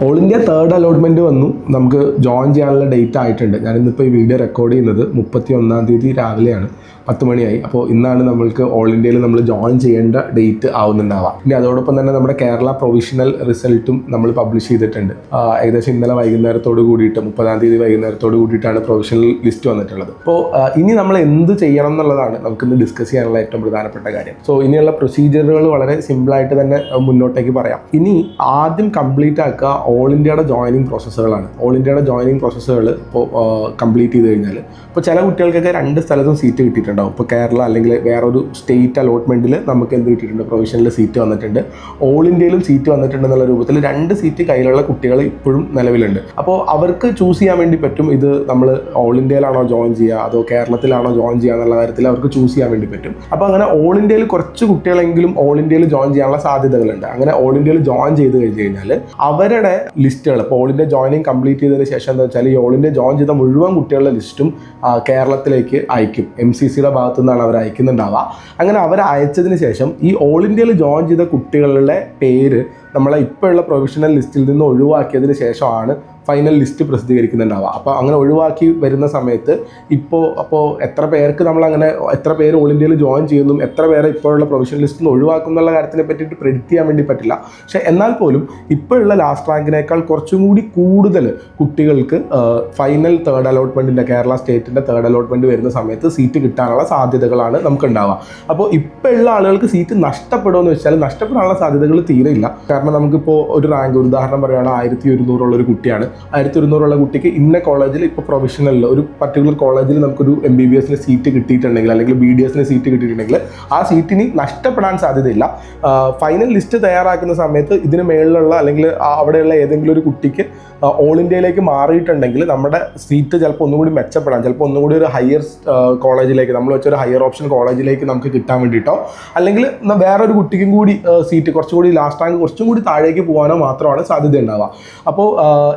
All India third allotment വന്നു. നമുക്ക് join ചെയ്യാനുള്ള ഡേറ്റ് ആയിട്ടുണ്ട്. ഞാനിന്നിപ്പോൾ ഈ വീഡിയോ റെക്കോർഡ് ചെയ്യുന്നത് 31-ാം തീയതി രാവിലെയാണ്, 10 മണിയായി. അപ്പോൾ ഇന്നാണ് നമ്മൾക്ക് ഓൾ ഇന്ത്യയിൽ നമ്മൾ ജോയിൻ ചെയ്യേണ്ട ഡേറ്റ് ആവുന്നുണ്ടാവാം. ഇനി അതോടൊപ്പം തന്നെ നമ്മുടെ കേരള പ്രൊവിഷണൽ റിസൾട്ടും നമ്മൾ പബ്ലിഷ് ചെയ്തിട്ടുണ്ട്. ഏകദേശം ഇന്നലെ വൈകുന്നേരത്തോട് കൂടിയിട്ട് 30-ാം തീയതി വൈകുന്നേരത്തോട് കൂടിയിട്ടാണ് പ്രൊവിഷണൽ ലിസ്റ്റ് വന്നിട്ടുള്ളത്. അപ്പോൾ ഇനി നമ്മൾ എന്ത് ചെയ്യണം എന്നുള്ളതാണ് നമുക്കിന്ന് ഡിസ്കസ് ചെയ്യാനുള്ള ഏറ്റവും പ്രധാനപ്പെട്ട കാര്യം. സോ ഇനിയുള്ള പ്രൊസീജിയറുകൾ വളരെ സിമ്പിളായിട്ട് തന്നെ മുന്നോട്ടേക്ക് പറയാം. ഇനി ആദ്യം കംപ്ലീറ്റ് ആക്കുക ഓൾ ഇന്ത്യയുടെ ജോയിനിങ് പ്രോസസ്സുകളാണ്. ഓൾ ഇന്ത്യയുടെ ജോയിനിങ് പ്രോസസ്സുകൾ ഇപ്പോൾ കംപ്ലീറ്റ് ചെയ്ത് കഴിഞ്ഞാൽ ഇപ്പോൾ ചില കുട്ടികൾക്കൊക്കെ 2 സ്ഥലത്തും സീറ്റ് കിട്ടിയിട്ടുണ്ടാവും. ഇപ്പോൾ കേരള അല്ലെങ്കിൽ വേറൊരു സ്റ്റേറ്റ് അലോട്ട്മെൻറ്റിൽ നമുക്ക് എന്ത് കിട്ടിയിട്ടുണ്ട്, പ്രൊവിഷനിൽ സീറ്റ് വന്നിട്ടുണ്ട്, ഓൾ ഇന്ത്യയിലും സീറ്റ് വന്നിട്ടുണ്ട് എന്നുള്ള രൂപത്തിൽ 2 സീറ്റ് കയ്യിലുള്ള കുട്ടികൾ ഇപ്പോഴും നിലവിലുണ്ട്. അപ്പോൾ അവർക്ക് ചൂസ് ചെയ്യാൻ വേണ്ടി പറ്റും ഇത് നമ്മൾ ഓൾ ഇന്ത്യയിലാണോ ജോയിൻ ചെയ്യുക അതോ കേരളത്തിലാണോ ജോയിൻ ചെയ്യുക എന്നുള്ള കാര്യത്തിൽ അവർക്ക് ചൂസ് ചെയ്യാൻ വേണ്ടി പറ്റും. അപ്പോൾ അങ്ങനെ ഓൾ ഇന്ത്യയിൽ കുറച്ച് കുട്ടികളെങ്കിലും ഓൾ ഇന്ത്യയിൽ ജോയിൻ ചെയ്യാനുള്ള സാധ്യതകളുണ്ട്. അങ്ങനെ ഓൾ ഇന്ത്യയിൽ ജോയിൻ ചെയ്ത് കഴിഞ്ഞ് കഴിഞ്ഞാൽ അവരുടെ ലിസ്റ്റുകൾ ഇപ്പോൾ ഓൾ ഇന്ത്യ ജോയിനിങ് കംപ്ലീറ്റ് ചെയ്തതിന് ശേഷം എന്താ വെച്ചാൽ ഈ ഓൾ ഇന്ത്യ ജോയിൻ ചെയ്ത മുഴുവൻ കുട്ടികളുടെ ലിസ്റ്റും കേരളത്തിലേക്ക് അയക്കും. MCCയുടെ ഭാഗത്തു നിന്നാണ് അവർ അയക്കുന്നുണ്ടാവുക. അങ്ങനെ അവർ അയച്ചതിന് ശേഷം ഈ ഓൾ ഇന്ത്യയിൽ ജോയിൻ ചെയ്ത കുട്ടികളുടെ പേര് നമ്മളെ ഇപ്പോഴുള്ള പ്രൊവിഷണൽ ലിസ്റ്റിൽ നിന്ന് ഒഴിവാക്കിയതിന് ശേഷമാണ് ഫൈനൽ ലിസ്റ്റ് പ്രസിദ്ധീകരിക്കുന്നുണ്ടാവുക. അപ്പോൾ അങ്ങനെ ഒഴിവാക്കി വരുന്ന സമയത്ത് അപ്പോൾ എത്ര പേർക്ക് നമ്മളങ്ങനെ എത്ര പേര് ഓൾ ഇന്ത്യയിൽ ജോയിൻ ചെയ്യുന്നു, എത്ര പേരെ ഇപ്പോഴുള്ള പ്രൊവിഷണൽ ലിസ്റ്റിൽ നിന്ന് ഒഴിവാക്കും എന്നുള്ള കാര്യത്തിനെ പറ്റിയിട്ട് പ്രെഡിക്റ്റ് ചെയ്യാൻ വേണ്ടി പറ്റില്ല. പക്ഷേ എന്നാൽ പോലും ഇപ്പോഴുള്ള ലാസ്റ്റ് റാങ്കിനേക്കാൾ കുറച്ചും കൂടി കൂടുതൽ കുട്ടികൾക്ക് ഫൈനൽ തേർഡ് അലോട്ട്മെൻറ്റിൻ്റെ കേരള സ്റ്റേറ്റിൻ്റെ തേർഡ് അലോട്ട്മെൻറ്റ് വരുന്ന സമയത്ത് സീറ്റ് കിട്ടാനുള്ള സാധ്യതകളാണ് നമുക്കുണ്ടാവുക. അപ്പോൾ ഇപ്പോഴുള്ള ആളുകൾക്ക് സീറ്റ് നഷ്ടപ്പെടുമെന്ന് വെച്ചാൽ നഷ്ടപ്പെടാനുള്ള സാധ്യതകൾ തീരെ ഇല്ല. കാരണം നമുക്കിപ്പോൾ ഒരു റാങ്ക്, ഒരു ഉദാഹരണം പറയുകയാണെങ്കിൽ 1200 ഉള്ളൊരു കുട്ടിയാണ്. 1200 ഉള്ള കുട്ടിക്ക് ഇന്ന കോളേജിൽ ഇപ്പോൾ പ്രൊവിഷണലിൽ ഒരു പർട്ടിക്കുലർ കോളേജിൽ നമുക്കൊരു MBBS സീറ്റ് കിട്ടിയിട്ടുണ്ടെങ്കിൽ അല്ലെങ്കിൽ BDS സീറ്റ് കിട്ടിയിട്ടുണ്ടെങ്കിൽ ആ സീറ്റിന് നഷ്ടപ്പെടാൻ സാധ്യതയില്ല. ഫൈനൽ ലിസ്റ്റ് തയ്യാറാക്കുന്ന സമയത്ത് ഇതിന് മേളിലുള്ള അല്ലെങ്കിൽ അവിടെയുള്ള ഏതെങ്കിലും ഒരു കുട്ടിക്ക് ഓൾ ഇന്ത്യയിലേക്ക് മാറിയിട്ടുണ്ടെങ്കിൽ നമ്മുടെ സീറ്റ് ചിലപ്പോൾ ഒന്നുകൂടി മെച്ചപ്പെടാൻ, ചിലപ്പോൾ ഒന്നുകൂടി ഒരു ഹയർ കോളേജിലേക്ക് നമ്മൾ വെച്ചൊരു ഹയർ ഓപ്ഷൻ കോളേജിലേക്ക് നമുക്ക് കിട്ടാൻ വേണ്ടിയിട്ടോ അല്ലെങ്കിൽ വേറൊരു കുട്ടിക്കും കൂടി സീറ്റ് കുറച്ചുകൂടി ലാസ്റ്റ് റാങ്ക് കുറച്ചും കൂടി താഴേക്ക് പോകാനോ മാത്രമാണ് സാധ്യത ഉണ്ടാവുക. അപ്പോൾ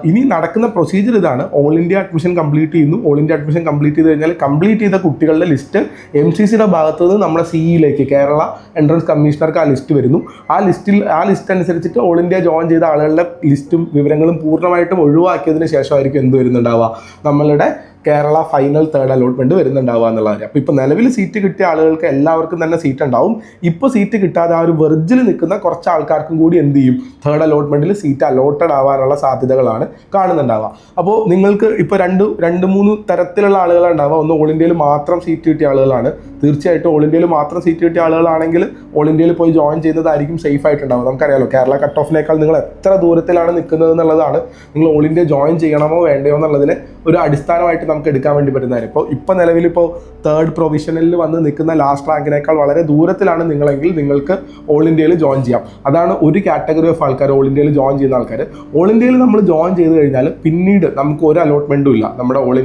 ഇനി നടക്കുന്ന പ്രൊസീജിയർ ഇതാണ്. ഓൾ ഇന്ത്യ അഡ്മിഷൻ കംപ്ലീറ്റ് ചെയ്യുന്നു. ഓൾ ഇന്ത്യ അഡ്മിഷൻ കംപ്ലീറ്റ് ചെയ്ത് കഴിഞ്ഞാൽ കംപ്ലീറ്റ് ചെയ്ത കുട്ടികളുടെ ലിസ്റ്റ് MCCയുടെ ഭാഗത്ത് നിന്ന് നമ്മുടെ CEയിലേക്ക് കേരള എൻട്രൻസ് കമ്മീഷണർക്ക് ആ ലിസ്റ്റ് വരുന്നു. ആ ലിസ്റ്റ് അനുസരിച്ചിട്ട് ഓൾ ഇന്ത്യ ജോയിൻ ചെയ്ത ആളുകളുടെ ലിസ്റ്റും വിവരങ്ങളും പൂർണ്ണമായിട്ടും ഒഴിവാക്കിയതിന് ശേഷമായിരിക്കും എന്ത് വരുന്നുണ്ടാവുക, നമ്മളുടെ കേരള ഫൈനൽ തേർഡ് അലോട്ട്മെൻറ്റ് വരുന്നുണ്ടാവുക എന്നുള്ള കാര്യം. അപ്പോൾ ഇപ്പോൾ നിലവിൽ സീറ്റ് കിട്ടിയ ആളുകൾക്ക് എല്ലാവർക്കും തന്നെ സീറ്റ് ഉണ്ടാവും. ഇപ്പോൾ സീറ്റ് കിട്ടാതെ ആ ഒരു വെർജിൽ നിൽക്കുന്ന കുറച്ച് ആൾക്കാർക്കും കൂടി എന്ത് ചെയ്യും, തേർഡ് അലോട്ട്മെൻറ്റിൽ സീറ്റ് അലോട്ടഡ് ആവാനുള്ള സാധ്യതകളാണ് കാണുന്നുണ്ടാവുക. അപ്പോൾ നിങ്ങൾക്ക് ഇപ്പോൾ രണ്ട് മൂന്ന് തരത്തിലുള്ള ആളുകളാണ് ഉണ്ടാവുക. ഒന്ന് ഓൾ ഇന്ത്യയിൽ മാത്രം സീറ്റ് കിട്ടിയ ആളുകളാണ്. തീർച്ചയായിട്ടും ഓൾ ഇന്ത്യയിൽ മാത്രം സീറ്റ് കിട്ടിയ ആളുകളാണെങ്കിൽ ഓൾ ഇന്ത്യയിൽ പോയി ജോയിൻ ചെയ്യുന്നതായിരിക്കും സേഫ് ആയിട്ടുണ്ടാവുക. നമുക്കറിയാലോ കേരള കട്ട് ഓഫിനേക്കാൾ നിങ്ങൾ എത്ര ദൂരത്തിലാണ് നിൽക്കുന്നത് എന്നുള്ളതാണ് നിങ്ങൾ ഓൾ ഇന്ത്യ ജോയിൻ ചെയ്യണമോ വേണ്ടയോ എന്നുള്ളതിന് ഒരു അടിസ്ഥാനമായിട്ട് നമുക്ക് എടുക്കാൻ വേണ്ടി പറ്റുന്ന കാര്യം. ഇപ്പോൾ നിലവിലിപ്പോൾ തേർഡ് പ്രൊവിഷണലിൽ വന്ന് നിൽക്കുന്ന ലാസ്റ്റ് റാങ്കിനേക്കാൾ വളരെ ദൂരത്തിലാണ് നിങ്ങളെങ്കിൽ നിങ്ങൾക്ക് ഓൾ ഇന്ത്യയിൽ ജോയിൻ ചെയ്യാം. അതാണ് ഒരു കാറ്റഗറി ഓഫ് ആൾക്കാർ, ഓൾ ഇന്ത്യയിൽ ജോയിൻ ചെയ്യുന്ന ആൾക്കാർ. ഓൾ ഇന്ത്യയിൽ നമ്മൾ ജോയിൻ ചെയ്ത് കഴിഞ്ഞാൽ പിന്നീട് നമുക്ക് ഒരു അലോട്ട്മെൻറ്റും ഇല്ല. നമ്മുടെ ഓൾ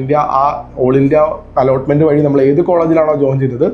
ഇന്ത്യ അലോട്ട്മെൻറ്റ് വഴി നമ്മൾ ഏത് കോളേജിലാണോ ജോയിൻ ചെയ്തത്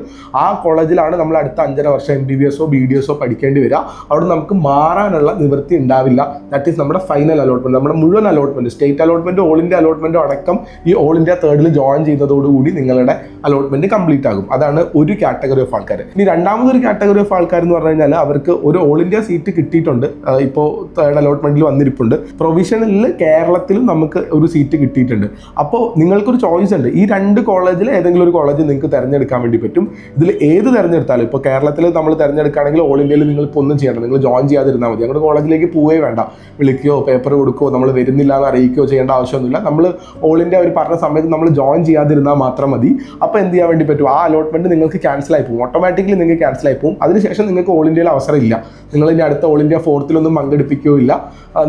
ആ കോളേജിലാണ് നമ്മൾ അടുത്ത 5.5 വർഷം MBBS BDS പഠിക്കേണ്ടി വരിക. അവിടെ നമുക്ക് മാറാനുള്ള നിവൃത്തി ഉണ്ടാവില്ല. ദാറ്റ് ഈസ് നമ്മുടെ ഫൈനൽ അലോട്ട്മെൻറ്റ്, നമ്മുടെ മുഴുവൻ allotment, state allotment all India അലോട്ട്മെൻറ്റും അടക്കം ഈ ഓൾ ഇന്ത്യ തേർഡിൽ ജോയിൻ ചെയ്യുന്നതോടുകൂടി നിങ്ങളുടെ അലോട്ട്മെൻറ്റ് കംപ്ലീറ്റ് ആകും. അതാണ് ഒരു കാറ്റഗറി ഓഫ് ആൾക്കാർ. ഇനി രണ്ടാമതൊരു കാറ്റഗറി ഓഫ് ആൾക്കാർ എന്ന് പറഞ്ഞു കഴിഞ്ഞാൽ അവർക്ക് ഒരു ഓൾ ഇന്ത്യ സീറ്റ് കിട്ടിയിട്ടുണ്ട്, ഇപ്പോൾ തേർഡ് അലോട്ട്മെൻറ്റിൽ വന്നിരിപ്പുണ്ട്. പ്രൊവിഷണലിൽ കേരളത്തിലും നമുക്ക് ഒരു സീറ്റ് കിട്ടിയിട്ടുണ്ട്. അപ്പോൾ നിങ്ങൾക്കൊരു ചോയ്സ് ഉണ്ട്. ഈ 2 കോളേജിൽ ഏതെങ്കിലും ഒരു കോളേജ് നിങ്ങൾക്ക് തിരഞ്ഞെടുക്കാൻ വേണ്ടി പറ്റും. ഇതിൽ ഏത് തിരഞ്ഞെടുത്താലും ഇപ്പോൾ കേരളത്തിൽ നമ്മൾ തിരഞ്ഞെടുക്കുകയാണെങ്കിൽ ഓൾ ഇന്ത്യയിൽ നിങ്ങൾ ഇപ്പോൾ ഒന്നും ചെയ്യണം, നിങ്ങൾ ജോയിൻ ചെയ്യാതിരുന്നാൽ മതി. ഞങ്ങളുടെ കോളേജിലേക്ക് പോവേ വേണ്ട, വിളിക്കുകയോ പേപ്പർ കൊടുക്കുകയോ നമ്മൾ വരുന്നില്ല എന്ന് അറിയിക്കുകയോ ചെയ്യേണ്ട ആവശ്യമൊന്നുമില്ല. നമ്മൾ ഓൾ ഇന്ത്യ അവർ പറഞ്ഞ സമയത്ത് നമ്മൾ ജോയിൻ ചെയ്യാതിരുന്നാൽ മാത്രം മതി. അപ്പോൾ എന്ത് ചെയ്യാൻ വേണ്ടി പറ്റും, ആ അലോട്ട്മെൻറ്റ് നിങ്ങൾക്ക് ക്യാൻസൽ ആയി പോകും, ഓട്ടോമാറ്റിക്കലി നിങ്ങൾക്ക് ക്യാൻസൽ ആയി പോകും. അതിനുശേഷം നിങ്ങൾക്ക് ഓൾ ഇന്ത്യയിൽ അവസരമില്ല. നിങ്ങൾ ഇനി അടുത്ത ഓൾ ഇന്ത്യ 4th പങ്കെടുപ്പിക്കുകയോ ഇല്ല.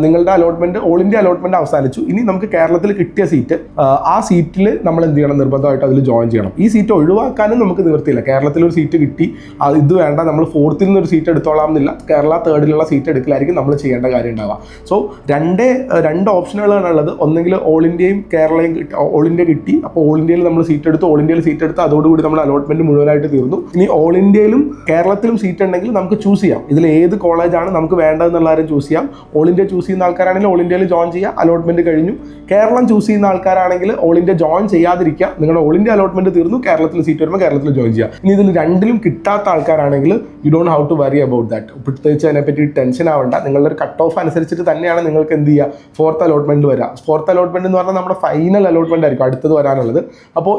നിങ്ങളുടെ അലോട്ട്മെൻറ്റ് ഓൾ ഇന്ത്യ അലോട്ട്മെൻറ്റ് അവസാനിച്ചു. ഇനി നമുക്ക് കേരളത്തിൽ കിട്ടിയ സീറ്റ്, ആ സീറ്റിൽ നമ്മൾ എന്ത് ചെയ്യണം, നിർബന്ധമായിട്ട് അതിൽ ജോയിൻ ചെയ്യണം. ഈ സീറ്റ് ഒഴിവാക്കാനും നമുക്ക് നിവൃത്തിയില്ല. കേരളത്തിലൊരു സീറ്റ് കിട്ടി, ഇത് വേണ്ട, നമ്മൾ 4th ഒരു സീറ്റ് എടുത്തോളാം എന്നില്ല. കേരള തേർഡിലുള്ള സീറ്റ് എടുക്കലായിരിക്കും നമ്മൾ ചെയ്യേണ്ട കാര്യം ഉണ്ടാവുക. സോ രണ്ട് ഓപ്ഷനുകളാണ് ഉള്ളത്. ഒന്നെങ്കിൽ ഓൾ ഇന്ത്യയും കേരളയും ഓൾ ഇന്ത്യ കിട്ടി, അപ്പോൾ ഓൾ ഇന്ത്യയിൽ നമ്മൾ സീറ്റ് എടുത്ത് അതോടുകൂടി നമ്മൾ അലോട്ട്മെന്റ് മുഴുവനായിട്ട് തീർന്നു. ഇനി ഓൾ ഇന്ത്യയിലും കേരളത്തിലും സീറ്റ് ഉണ്ടെങ്കിൽ നമുക്ക് ചൂസ് ചെയ്യാം ഇതിൽ ഏത് കോളേജാണ് നമുക്ക് വേണ്ടതെന്നുള്ള എന്നുള്ള കാര്യം ചൂസ് ചെയ്യാം. ഓൾ ഇന്ത്യ ചൂസ് ചെയ്യുന്ന ആൾക്കാരാണെങ്കിൽ ഓൾ ഇന്ത്യയിൽ ജോയിൻ ചെയ്യുക, അലോട്ട്മെന്റ് കഴിഞ്ഞു. കേരളം ചൂസ് ചെയ്യുന്ന ആൾക്കാരാണെങ്കിൽ ഓൾ ഇന്ത്യ ജോയിൻ ചെയ്യാതിരിക്കുക, നിങ്ങളുടെ ഓൾ ഇന്ത്യ അലോട്ട്മെന്റ് തീർന്നു, കേരളത്തിൽ സീറ്റ് വരുമ്പോൾ കേരളത്തിൽ ജോയിൻ ചെയ്യുക. ഇനി ഇതിൽ രണ്ടിലും കിട്ടാത്ത ആൾക്കാരാണെങ്കിൽ you don't have to worry about that. പ്രത്യേകിച്ച് അതിനെപ്പറ്റി ടെൻഷൻ ആവേണ്ട. നിങ്ങളുടെ ഒരു കട്ട് ഓഫ് അനുസരിച്ചിട്ട് തന്നെയാണ് നിങ്ങൾക്ക് എന്ത് ചെയ്യുക, ഫോർത്ത് അലോട്ട്മെന്റ് വരിക. ഫോർത്ത് അലോട്ട്മെന്റ് എന്ന് പറഞ്ഞാൽ നമ്മുടെ ഫൈനൽ അലോട്ട്മെന്റ് ആയിരിക്കും അടുത്തത് വരാനുള്ളത്. അപ്പോൾ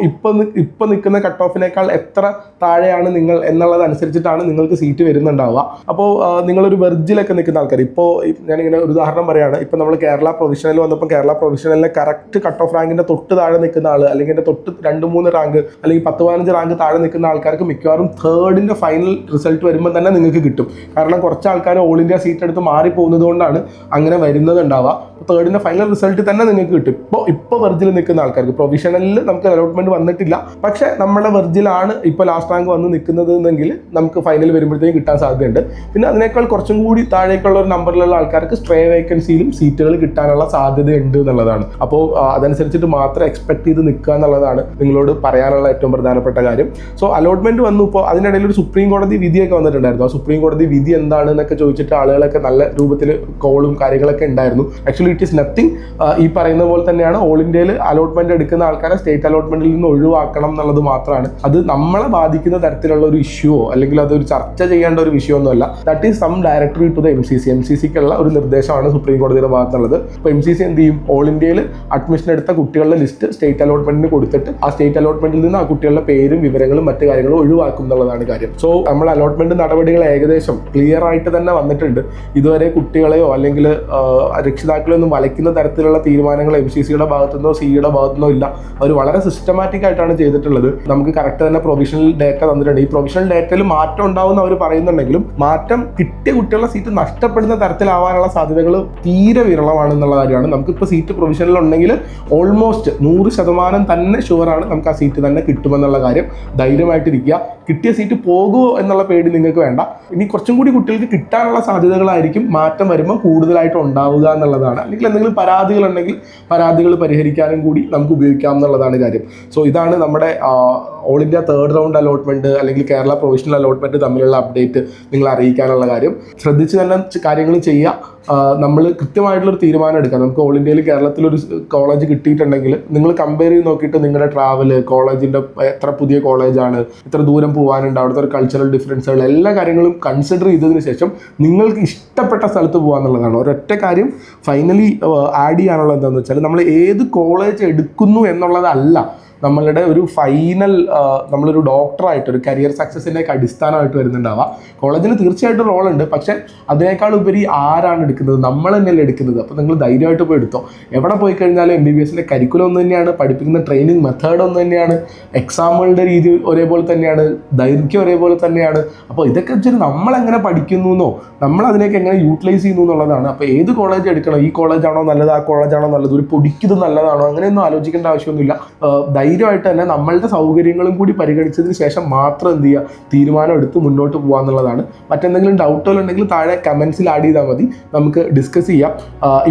ഇപ്പം നിൽക്കുന്ന കട്ട് ഓഫിനേക്കാൾ എത്ര താഴെയാണ് നിങ്ങൾ എന്നുള്ളത് അനുസരിച്ചിട്ടാണ് നിങ്ങൾക്ക് സീറ്റ് വരുന്നുണ്ടാവുക. അപ്പോൾ നിങ്ങളൊരു വെർജിലൊക്കെ നിൽക്കുന്ന ആൾക്കാർ, ഇപ്പോൾ ഞാനിങ്ങനെ ഒരു ഉദാഹരണം പറയുകയാണ്. ഇപ്പോൾ നമ്മൾ കേരള പ്രൊവിഷണൽ വന്നപ്പോൾ കേരള പ്രൊവിഷണലിലെ കറക്റ്റ് കട്ട് ഓഫ് റാങ്കിൻ്റെ തൊട്ട് താഴെ നിൽക്കുന്ന ആൾ, അല്ലെങ്കിൽ എൻ്റെ തൊട്ട് 2-3 റാങ്ക് അല്ലെങ്കിൽ 10-15 റാങ്ക് താഴെ നിൽക്കുന്ന ആൾക്കാർക്ക് മിക്കവാറും തേർഡിൻ്റെ ഫൈനൽ റിസൾട്ട് വരുമ്പോൾ തന്നെ നിങ്ങൾക്ക് കിട്ടും. കാരണം കുറച്ച് ആൾക്കാർ ഓൾ ഇന്ത്യ സീറ്റ് എടുത്ത് മാറിപ്പോകുന്നത് കൊണ്ടാണ് അങ്ങനെ വരുന്നത് ഉണ്ടാവുക. തേർഡിൻ്റെ ഫൈനൽ റിസൾട്ട് തന്നെ നിങ്ങൾക്ക് കിട്ടും. ഇപ്പോൾ വെർജിൽ നിൽക്കുന്ന ആൾക്കാർക്ക്, പ്രൊവിഷണലിൽ നമുക്ക് അലോട്ട്മെന്റ് വന്നിട്ടില്ല, പക്ഷേ നമ്മുടെ വെർജിലാണ് ഇപ്പോൾ ലാസ്റ്റ് റാങ്ക് വന്ന് നിൽക്കുന്നത് എന്നെങ്കിൽ നമുക്ക് ഫൈനൽ വരുമ്പോഴത്തേക്കും കിട്ടാൻ സാധ്യതയുണ്ട്. പിന്നെ അതിനേക്കാൾ കുറച്ചും കൂടി താഴേക്കുള്ള ഒരു നമ്പറിലുള്ള ആൾക്കാർക്ക് സ്ട്രേ വേക്കൻസിയിലും സീറ്റുകൾ കിട്ടാനുള്ള സാധ്യതയുണ്ട് എന്നുള്ളതാണ്. അപ്പോൾ അതനുസരിച്ചിട്ട് മാത്രം എക്സ്പെക്ട് ചെയ്ത് നിൽക്കുക എന്നുള്ളതാണ് നിങ്ങളോട് പറയാനുള്ള ഏറ്റവും പ്രധാനപ്പെട്ട കാര്യം. സോ അലോട്ട്മെന്റ് വന്നു. ഇപ്പോൾ അതിനിടയിൽ ഒരു സുപ്രീം കോടതി വിധിയൊക്കെ വന്നിട്ടുണ്ടായിരുന്നു. ആ സുപ്രീം കോടതി വിധി എന്താണ് എന്നൊക്കെ ചോദിച്ചിട്ട് ആളുകളൊക്കെ നല്ല രൂപത്തിൽ കോളും കാര്യങ്ങളൊക്കെ ഉണ്ടായിരുന്നു. Actually it is nothing. ഈ പറയുന്ന പോലെ തന്നെയാണ് ഓൾ ഇന്ത്യയിൽ അലോട്ട്മെന്റ് എടുക്കുന്ന ആൾക്കാരെ സ്റ്റേറ്റ് അലോട്ട്മെന്റിൽ നിന്ന് ഒഴിവാക്കണം എന്നുള്ളത് മാത്രമാണ്. അത് നമ്മളെ ബാധിക്കുന്ന തരത്തിലുള്ള ഒരു ഇഷ്യൂവോ അല്ലെങ്കിൽ അതൊരു ചർച്ച ചെയ്യേണ്ട ഒരു വിഷയമൊന്നുമല്ല. That is some directory to the MCCക്കുള്ള ഒരു നിർദ്ദേശമാണ് സുപ്രീം കോടതിയുടെ ഭാഗത്തുള്ളത്. ഇപ്പോൾ MCC എന്ത് ചെയ്യും, ഓൾ ഇന്ത്യയിൽ അഡ്മിഷൻ എടുത്ത കുട്ടികളുടെ ലിസ്റ്റ് സ്റ്റേറ്റ് അലോട്ട്മെന്റിന് കൊടുത്തിട്ട് ആ സ്റ്റേറ്റ് അലോട്ട്മെന്റിൽ നിന്ന് ആ കുട്ടികളുടെ പേരും വിവരങ്ങളും മറ്റു കാര്യങ്ങളും ഒഴിവാക്കും എന്നുള്ളതാണ് കാര്യം. സോ നമ്മൾ അലോട്ട്മെന്റ് നടപടികൾ ഏകദേശം ക്ലിയർ ആയിട്ട് തന്നെ വന്നിട്ടുണ്ട്. ഇതുവരെ കുട്ടികളെയോ അല്ലെങ്കിൽ രക്ഷിതാക്കളെയോ ഒന്നും വലയ്ക്കുന്ന തരത്തിലുള്ള തീരുമാനങ്ങൾ MCCയുടെ ഭാഗത്തുനിന്നോ സിയുടെ ഭാഗത്തുനിന്നോ ഇല്ല. അവർ വളരെ സിസ്റ്റമാറ്റിക് ആയിട്ടാണ് ചെയ്തിട്ടുള്ളത്. നമുക്ക് കറക്റ്റ് തന്നെ പ്രൊവിഷണൽ ഡേറ്റ തന്നിട്ടുണ്ട്. ഈ പ്രൊവിഷണൽ ഡേറ്റയിൽ മാറ്റം ഉണ്ടാവുമെന്ന് അവർ പറയുന്നുണ്ടെങ്കിലും മാറ്റം കിട്ടിയ കുട്ടികളുടെ സീറ്റ് നഷ്ടപ്പെടുന്ന തരത്തിലാവാനുള്ള സാധ്യതകൾ തീരെ വിരളമാണെന്നുള്ള കാര്യമാണ്. നമുക്കിപ്പോൾ സീറ്റ് പ്രൊവിഷണൽ ഉണ്ടെങ്കിൽ ഓൾമോസ്റ്റ് 100% തന്നെ ഷുവറാണ് നമുക്ക് ആ സീറ്റ് തന്നെ കിട്ടുമെന്നുള്ള കാര്യം. ധൈര്യമായിട്ടിരിക്കുക. കിട്ടിയ സീറ്റ് പോകുമോ എന്നുള്ള പേടി നിങ്ങൾക്ക് വേണ്ട. ഇനി കുറച്ചും കൂടി കുട്ടികൾക്ക് കിട്ടാനുള്ള സാധ്യതകളായിരിക്കും മാറ്റം വരുമ്പോൾ കൂടുതലായിട്ട് ഉണ്ടാവുക എന്നുള്ളതാണ്. അല്ലെങ്കിൽ എന്തെങ്കിലും പരാതികളുണ്ടെങ്കിൽ പരാതികൾ പരിഹരിക്കാനും കൂടി നമുക്ക് ഉപയോഗിക്കാം എന്നുള്ളതാണ് കാര്യം. സോ ഇതാണ് നമ്മുടെ all India third round allotment അല്ലെങ്കിൽ കേരള പ്രൊവിഷണൽ അലോട്ട്മെന്റ് തമ്മിലുള്ള അപ്ഡേറ്റ് നിങ്ങളെ അറിയിക്കാനുള്ള കാര്യം. ശ്രദ്ധിച്ച് തന്നെ കാര്യങ്ങൾ ചെയ്യുക. നമ്മൾ കൃത്യമായിട്ടുള്ളൊരു തീരുമാനം എടുക്കാം. നമുക്ക് ഓൾ ഇന്ത്യയിൽ കേരളത്തിലൊരു കോളേജ് കിട്ടിയിട്ടുണ്ടെങ്കിൽ നിങ്ങൾ കമ്പയർ ചെയ്ത് നോക്കിയിട്ട് നിങ്ങളുടെ ട്രാവൽ, കോളേജിൻ്റെ എത്ര പുതിയ കോളേജാണ്, എത്ര ദൂരം പോകാനുണ്ട്, അവിടുത്തെ ഒരു കൾച്ചറൽ ഡിഫറൻസുകൾ, എല്ലാ കാര്യങ്ങളും കൺസിഡർ ചെയ്തതിന് ശേഷം നിങ്ങൾക്ക് ഇഷ്ടപ്പെട്ട സ്ഥലത്ത് പോകാന്നുള്ളതാണ്. ഒരൊറ്റ കാര്യം ഫൈനലി ആഡ് ചെയ്യാനുള്ളത് എന്താണെന്ന് വെച്ചാൽ, നമ്മൾ ഏത് കോളേജ് എടുക്കുന്നു എന്നുള്ളതല്ല നമ്മളുടെ ഒരു ഫൈനൽ, നമ്മളൊരു ഡോക്ടറായിട്ട് ഒരു കരിയർ സക്സസിൻ്റെയൊക്കെ അടിസ്ഥാനമായിട്ട് വരുന്നുണ്ടാവുക. കോളേജിന് തീർച്ചയായിട്ടും റോളുണ്ട്, പക്ഷേ അതിനേക്കാൾ ഉപരി ആരാണ് എടുക്കുന്നത്, നമ്മൾ തന്നെയല്ലേ എടുക്കുന്നത്. അപ്പോൾ നിങ്ങൾ ധൈര്യമായിട്ട് പോയി എടുത്തോ. എവിടെ പോയി കഴിഞ്ഞാലും MBBSൻ്റെ കരിക്കുലം ഒന്ന് തന്നെയാണ്, പഠിപ്പിക്കുന്ന ട്രെയിനിങ് മെത്തേഡ് ഒന്ന് തന്നെയാണ്, എക്സാമുകളുടെ രീതി ഒരേപോലെ തന്നെയാണ്, ദൈർഘ്യം ഒരേപോലെ തന്നെയാണ്. അപ്പോൾ ഇതൊക്കെ വെച്ചിട്ട് നമ്മളെങ്ങനെ പഠിക്കുന്നു എന്നോ നമ്മൾ അതിനേക്ക് എങ്ങനെ യൂട്ടിലൈസ് ചെയ്യുന്നു എന്നുള്ളതാണ്. അപ്പോൾ ഏത് കോളേജ് എടുക്കണം, ഈ കോളേജാണോ നല്ലത്, ആ കോളേജാണോ നല്ലത്, ഒരു പൊടിക്കുന്നത് നല്ലതാണോ, അങ്ങനെയൊന്നും ആലോചിക്കേണ്ട ആവശ്യമൊന്നുമില്ല. ധൈര്യമായിട്ട് തന്നെ നമ്മളുടെ സൗകര്യങ്ങളും കൂടി പരിഗണിച്ചതിന് ശേഷം മാത്രം എന്ത് ചെയ്യുക, തീരുമാനം എടുത്ത് മുന്നോട്ട് പോകാന്നുള്ളതാണ്. മറ്റെന്തെങ്കിലും ഡൗട്ടുകൾ ഉണ്ടെങ്കിൽ താഴെ കമൻസിൽ ആഡ് ചെയ്താൽ മതി, നമുക്ക് ഡിസ്കസ് ചെയ്യാം.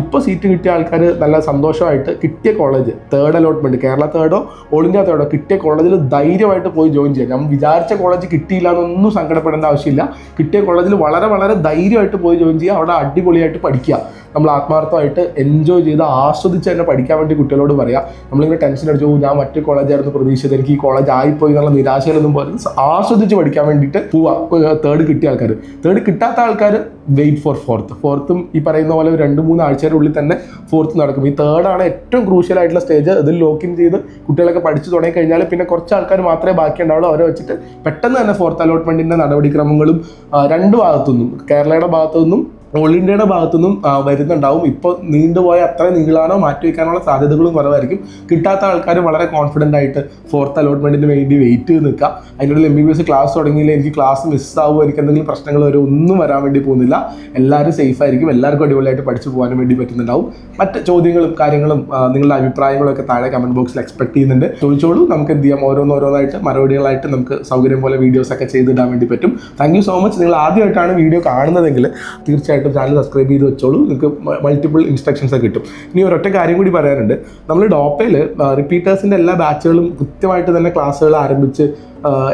ഇപ്പോൾ സീറ്റ് കിട്ടിയ ആൾക്കാർ നല്ല സന്തോഷമായിട്ട് കിട്ടിയ കോളേജ് തേർഡ് അലോട്ട്മെന്റ്, കേരള തേർഡോ ഓൾ ഇന്ത്യ തേർഡോ കിട്ടിയ കോളേജിൽ ധൈര്യമായിട്ട് പോയി ജോയിൻ ചെയ്യാം. നമ്മൾ വിചാരിച്ച കോളേജ് കിട്ടിയില്ല എന്നൊന്നും സങ്കടപ്പെടേണ്ട ആവശ്യമില്ല. കിട്ടിയ കോളേജിൽ വളരെ വളരെ ധൈര്യമായിട്ട് പോയി ജോയിൻ ചെയ്യുക. അവിടെ അടിപൊളിയായിട്ട് പഠിക്കുക. നമ്മൾ ആത്മാർത്ഥമായിട്ട് എൻജോയ് ചെയ്ത് ആസ്വദിച്ച് തന്നെ പഠിക്കാൻ വേണ്ടി കുട്ടികളോട് പറയാം. നമ്മളിങ്ങനെ ടെൻഷൻ അടിച്ചു, ഞാൻ മറ്റു കോളേജായിരുന്നു പ്രതീക്ഷിച്ചത്, എനിക്ക് ഈ കോളേജ് ആയിപ്പോയി എന്നുള്ള നിരാശയിലൊന്നും പോലും ആസ്വദിച്ച് പഠിക്കാൻ വേണ്ടിയിട്ട് പോവാം. തേർഡ് കിട്ടിയ ആൾക്കാർ, തേർഡ് കിട്ടാത്ത ആൾക്കാർ വെയിറ്റ് ഫോർ ഫോർത്തും ഈ പറയുന്ന പോലെ 2-3 ആഴ്ചയുടെ ഉള്ളിൽ തന്നെ ഫോർത്ത് നടക്കും. ഈ തേർഡാണ് ഏറ്റവും ക്രൂഷ്യൽ ആയിട്ടുള്ള സ്റ്റേജ്. ഇതിൽ ലോക്കിൻ ചെയ്ത് കുട്ടികളൊക്കെ പഠിച്ചു തുടങ്ങി കഴിഞ്ഞാൽ പിന്നെ കുറച്ച് ആൾക്കാർ മാത്രമേ ബാക്കി ഉണ്ടാവുള്ളൂ. അവരെ വെച്ചിട്ട് പെട്ടെന്ന് തന്നെ ഫോർത്ത് അലോട്ട്മെന്റിന്റെ നടപടിക്രമങ്ങളും രണ്ട് ഭാഗത്തുനിന്നും, കേരളയുടെ ഭാഗത്തുനിന്നും ഓൾ ഇന്ത്യയുടെ ഭാഗത്തുനിന്നും വരുന്നുണ്ടാവും. ഇപ്പോൾ നീണ്ടുപോയ അത്ര നീളാനോ മാറ്റിവെക്കാനുള്ള സാധ്യതകളും കുറവായിരിക്കും. കിട്ടാത്ത ആൾക്കാർ വളരെ കോൺഫിഡൻ്റ് ആയിട്ട് ഫോർത്ത് അലോട്ട്മെന്റിന് വേണ്ടി വെയിറ്റ് ചെയ്ത് നിൽക്കുക. അതിനുള്ള MBBS ക്ലാസ് തുടങ്ങിയില്ല, എനിക്ക് ക്ലാസ് മിസ്സാവുമോ, എനിക്ക് എന്തെങ്കിലും പ്രശ്നങ്ങൾ വരും, ഒന്നും വരാൻ വേണ്ടി പോകുന്നില്ല. എല്ലാവരും സേഫ് ആയിരിക്കും. എല്ലാവർക്കും അടിപൊളിയായിട്ട് പഠിച്ചു പോകാനും വേണ്ടി പറ്റുന്നുണ്ടാവും. മറ്റ് ചോദ്യങ്ങളും കാര്യങ്ങളും നിങ്ങളുടെ അഭിപ്രായങ്ങളും ഒക്കെ താഴെ കമന്റ് ബോക്സിൽ എക്സ്പെക്ട് ചെയ്യുന്നുണ്ട്. ചോദിച്ചോളൂ. നമുക്ക് എന്ത് ചെയ്യാം, ഓരോന്നായിട്ട് മറുപടികളായിട്ട് നമുക്ക് സൗകര്യം പോലെ വീഡിയോസ് ഒക്കെ ചെയ്തിടാൻ വേണ്ടി പറ്റും. Thank you so much. നിങ്ങൾ ആദ്യമായിട്ടാണ് വീഡിയോ കാണുന്നതെങ്കിൽ തീർച്ചയായിട്ടും തീർച്ചയായിട്ടും ചാനൽ സബ്സ്ക്രൈബ് ചെയ്ത് വെച്ചോളൂ. നിങ്ങൾക്ക് മൾട്ടിപ്പിൾ ഇൻസ്ട്രക്ഷൻസ് കിട്ടും. ഇനി ഒരൊറ്റ കാര്യം കൂടി പറയാനുണ്ട്. നമ്മൾ ഡോപ്പയിൽ റിപ്പീറ്റേഴ്സിൻ്റെ എല്ലാ ബാച്ചുകളും കൃത്യമായിട്ട് തന്നെ ക്ലാസ്സുകൾ ആരംഭിച്ച്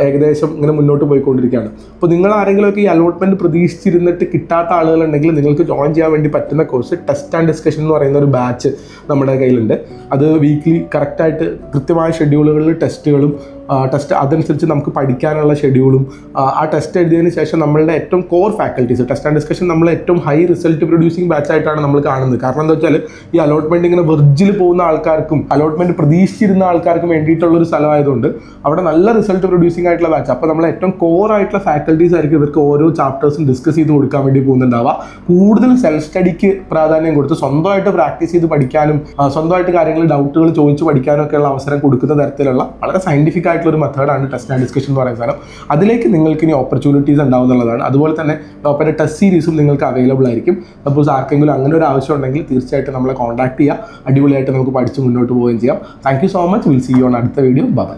ഏകദേശം ഇങ്ങനെ മുന്നോട്ട് പോയിക്കൊണ്ടിരിക്കുകയാണ്. അപ്പോൾ നിങ്ങൾ ആരെങ്കിലുമൊക്കെ ഈ അലോട്ട്മെൻറ്റ് പ്രതീക്ഷിച്ചിരുന്നിട്ട് കിട്ടാത്ത ആളുകളുണ്ടെങ്കിൽ നിങ്ങൾക്ക് ജോയിൻ ചെയ്യാൻ വേണ്ടി പറ്റുന്ന കോഴ്സ് ടെസ്റ്റ് ആൻഡ് ഡിസ്കഷൻ എന്ന് പറയുന്ന ഒരു ബാച്ച് നമ്മുടെ കയ്യിലുണ്ട്. അത് വീക്ക്ലി കറക്റ്റായിട്ട് കൃത്യമായ ഷെഡ്യൂളുകളിൽ ടെസ്റ്റുകളും ടെസ്റ്റ് അതനുസരിച്ച് നമുക്ക് പഠിക്കാനുള്ള ഷെഡ്യൂളും ആ ടെസ്റ്റ് എഴുതിയതിന് ശേഷം നമ്മളുടെ ഏറ്റവും core faculties test and discussion നമ്മൾ ഏറ്റവും ഹൈ റിസൾട്ട് പ്രൊഡ്യൂസിങ് ബാച്ചായിട്ടാണ് നമ്മൾ കാണുന്നത്. കാരണം എന്താ വെച്ചാൽ ഈ അലോട്ട്മെൻറ്റ് ഇങ്ങനെ വെർജിൽ പോകുന്ന ആൾക്കാർക്കും അലോട്ട്മെൻറ്റ് പ്രതീക്ഷിച്ചിരുന്ന ആൾക്കാർക്കും വേണ്ടിയിട്ടുള്ളൊരു സ്ഥലമായതുകൊണ്ട് അവിടെ നല്ല റിസൾട്ട് പ്രൊഡ്യൂസിങ് ആയിട്ടുള്ള ബാച്ച്. അപ്പോൾ നമ്മൾ ഏറ്റവും കോർ ആയിട്ടുള്ള ഫാക്കൽറ്റീസ് ആയിരിക്കും ഇവർക്ക് ഓരോ ചാപ്റ്റേഴ്സും ഡിസ്കസ് ചെയ്ത് കൊടുക്കാൻ വേണ്ടി പോകുന്നുണ്ടാവുക. കൂടുതൽ സെൽഫ് സ്റ്റഡിക്ക് പ്രാധാന്യം കൊടുത്ത് സ്വന്തമായിട്ട് പ്രാക്ടീസ് ചെയ്ത് പഠിക്കാനും സ്വന്തമായിട്ട് കാര്യങ്ങൾ ഡൗട്ടുകൾ ചോദിച്ച് പഠിക്കാനും ഒക്കെയുള്ള അവസരം കൊടുക്കുന്ന തരത്തിലുള്ള വളരെ സയൻറ്റിഫിക് ആയിട്ടുള്ള ഒരു മെത്തേഡാണ് ടെസ്റ്റ് ആൻഡ് ഡിസ്കഷൻ എന്ന് പറയുന്ന സാധനം. അതിലേക്ക് നിങ്ങൾക്ക് ഇനി ഓപ്പർച്യൂണിറ്റീസ് ഉണ്ടാവുന്നുള്ളതാണ്. അതുപോലെ തന്നെ ടോപ്പിൻ്റെ ടെസ്റ്റ് സീരീസും നിങ്ങൾക്ക് അവൈലബിൾ ആയിരിക്കും. സപ്പോസ് ആർക്കെങ്കിലും അങ്ങനെ ഒരു ആവശ്യം ഉണ്ടെങ്കിൽ തീർച്ചയായിട്ടും നമ്മളെ കോൺടാക്ട് ചെയ്യുക. അടിപൊളിയായിട്ട് നമുക്ക് പഠിച്ച് മുന്നോട്ട് പോവുകയും ചെയ്യാം. Thank you so much. Will see you on അടുത്ത വീഡിയോ. ബൈ.